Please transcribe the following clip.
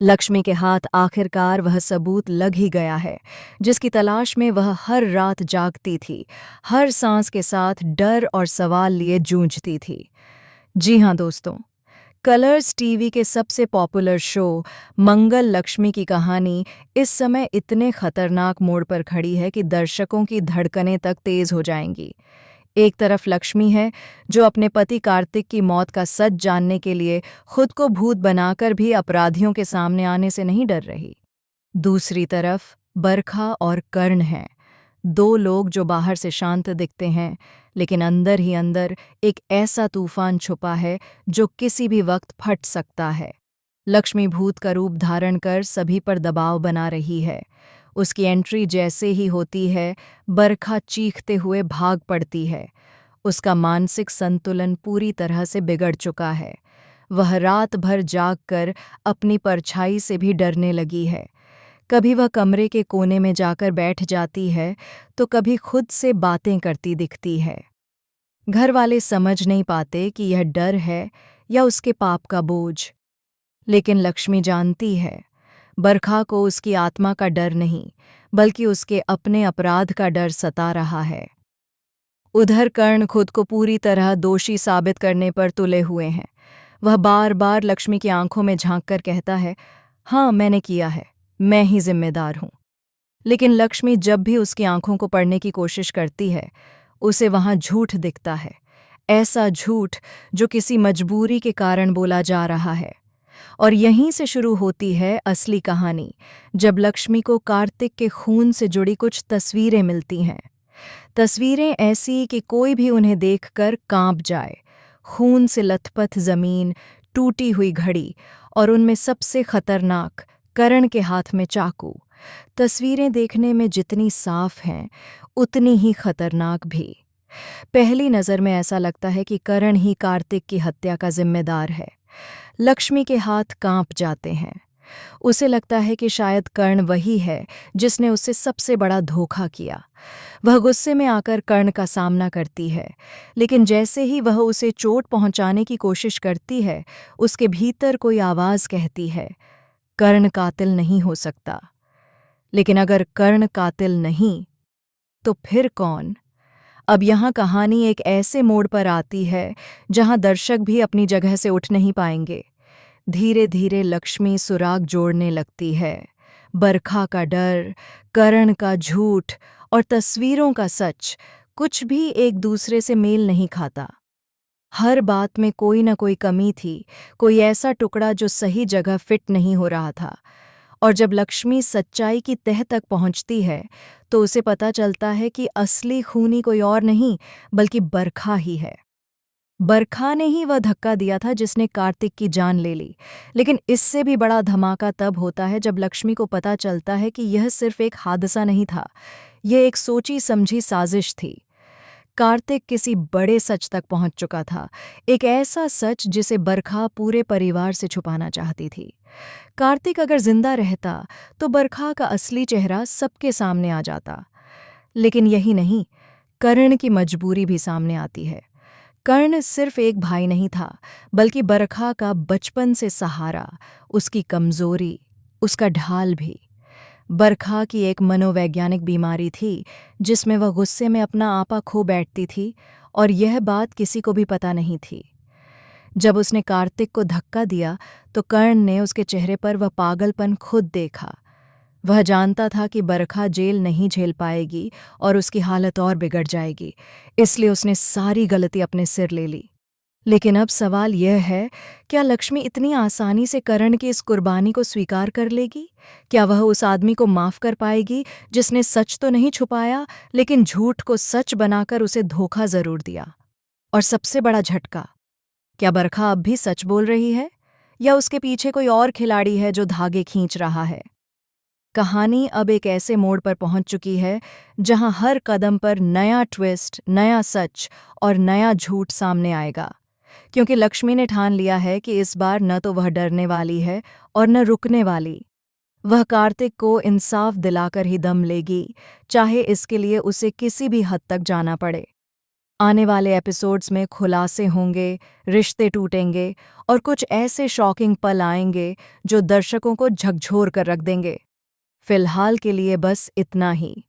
लक्ष्मी के हाथ आखिरकार वह सबूत लग ही गया है जिसकी तलाश में वह हर रात जागती थी, हर सांस के साथ डर और सवाल लिए जूझती थी। जी हाँ दोस्तों, कलर्स टीवी के सबसे पॉपुलर शो मंगल लक्ष्मी की कहानी इस समय इतने खतरनाक मोड़ पर खड़ी है कि दर्शकों की धड़कनें तक तेज हो जाएंगी। एक तरफ लक्ष्मी है जो अपने पति कार्तिक की मौत का सच जानने के लिए खुद को भूत बनाकर भी अपराधियों के सामने आने से नहीं डर रही। दूसरी तरफ बरखा और कर्ण हैं, दो लोग जो बाहर से शांत दिखते हैं लेकिन अंदर ही अंदर एक ऐसा तूफान छुपा है जो किसी भी वक्त फट सकता है। लक्ष्मी भूत का रूप धारण कर सभी पर दबाव बना रही है। उसकी एंट्री जैसे ही होती है, बरखा चीखते हुए भाग पड़ती है। उसका मानसिक संतुलन पूरी तरह से बिगड़ चुका है। वह रात भर जागकर अपनी परछाई से भी डरने लगी है। कभी वह कमरे के कोने में जाकर बैठ जाती है तो कभी खुद से बातें करती दिखती है। घर वाले समझ नहीं पाते कि यह डर है या उसके पाप का बोझ, लेकिन लक्ष्मी जानती है बरखा को उसकी आत्मा का डर नहीं बल्कि उसके अपने अपराध का डर सता रहा है। उधर कर्ण खुद को पूरी तरह दोषी साबित करने पर तुले हुए हैं। वह बार बार लक्ष्मी की आंखों में झांककर कहता है, हाँ मैंने किया है, मैं ही जिम्मेदार हूं। लेकिन लक्ष्मी जब भी उसकी आंखों को पढ़ने की कोशिश करती है, उसे वहां झूठ दिखता है। ऐसा झूठ जो किसी मजबूरी के कारण बोला जा रहा है। और यहीं से शुरू होती है असली कहानी, जब लक्ष्मी को कार्तिक के खून से जुड़ी कुछ तस्वीरें मिलती हैं। तस्वीरें ऐसी कि कोई भी उन्हें देखकर कांप जाए। खून से लथपथ जमीन, टूटी हुई घड़ी और उनमें सबसे खतरनाक कर्ण के हाथ में चाकू। तस्वीरें देखने में जितनी साफ हैं उतनी ही खतरनाक भी। पहली नज़र में ऐसा लगता है कि कर्ण ही कार्तिक की हत्या का जिम्मेदार है। लक्ष्मी के हाथ कांप जाते हैं। उसे लगता है कि शायद कर्ण वही है जिसने उससे सबसे बड़ा धोखा किया। वह गुस्से में आकर कर्ण का सामना करती है, लेकिन जैसे ही वह उसे चोट पहुंचाने की कोशिश करती है, उसके भीतर कोई आवाज़ कहती है, कर्ण कातिल नहीं हो सकता। लेकिन अगर कर्ण कातिल नहीं, तो फिर कौन? अब यहाँ कहानी एक ऐसे मोड़ पर आती है जहाँ दर्शक भी अपनी जगह से उठ नहीं पाएंगे। धीरे धीरे लक्ष्मी सुराग जोड़ने लगती है। बरखा का डर, कर्ण का झूठ और तस्वीरों का सच, कुछ भी एक दूसरे से मेल नहीं खाता। हर बात में कोई न कोई कमी थी, कोई ऐसा टुकड़ा जो सही जगह फिट नहीं हो रहा था। और जब लक्ष्मी सच्चाई की तह तक पहुंचती है तो उसे पता चलता है कि असली खूनी कोई और नहीं बल्कि बरखा ही है। बरखा ने ही वह धक्का दिया था जिसने कार्तिक की जान ले ली। लेकिन इससे भी बड़ा धमाका तब होता है जब लक्ष्मी को पता चलता है कि यह सिर्फ एक हादसा नहीं था, यह एक सोची समझी साजिश थी। कार्तिक किसी बड़े सच तक पहुंच चुका था, एक ऐसा सच जिसे बरखा पूरे परिवार से छुपाना चाहती थी। कार्तिक अगर जिंदा रहता तो बरखा का असली चेहरा सबके सामने आ जाता। लेकिन यही नहीं, कर्ण की मजबूरी भी सामने आती है। कर्ण सिर्फ एक भाई नहीं था, बल्कि बरखा का बचपन से सहारा, उसकी कमजोरी, उसका ढाल भी। बरखा की एक मनोवैज्ञानिक बीमारी थी जिसमें वह गुस्से में अपना आपा खो बैठती थी, और यह बात किसी को भी पता नहीं थी। जब उसने कार्तिक को धक्का दिया तो कर्ण ने उसके चेहरे पर वह पागलपन खुद देखा। वह जानता था कि बरखा जेल नहीं झेल पाएगी और उसकी हालत और बिगड़ जाएगी, इसलिए उसने सारी गलती अपने सिर ले ली। लेकिन अब सवाल यह है, क्या लक्ष्मी इतनी आसानी से कर्ण की इस कुर्बानी को स्वीकार कर लेगी? क्या वह उस आदमी को माफ कर पाएगी जिसने सच तो नहीं छुपाया लेकिन झूठ को सच बनाकर उसे धोखा जरूर दिया? और सबसे बड़ा झटका, क्या बरखा अब भी सच बोल रही है या उसके पीछे कोई और खिलाड़ी है जो धागे खींच रहा है? कहानी अब एक ऐसे मोड़ पर पहुंच चुकी है जहां हर कदम पर नया ट्विस्ट, नया सच और नया झूठ सामने आएगा, क्योंकि लक्ष्मी ने ठान लिया है कि इस बार न तो वह डरने वाली है और न रुकने वाली। वह कार्तिक को इंसाफ दिलाकर ही दम लेगी, चाहे इसके लिए उसे किसी भी हद तक जाना पड़े। आने वाले एपिसोड्स में खुलासे होंगे, रिश्ते टूटेंगे और कुछ ऐसे शॉकिंग पल आएंगे जो दर्शकों को झकझोर कर रख देंगे। फिलहाल के लिए बस इतना ही।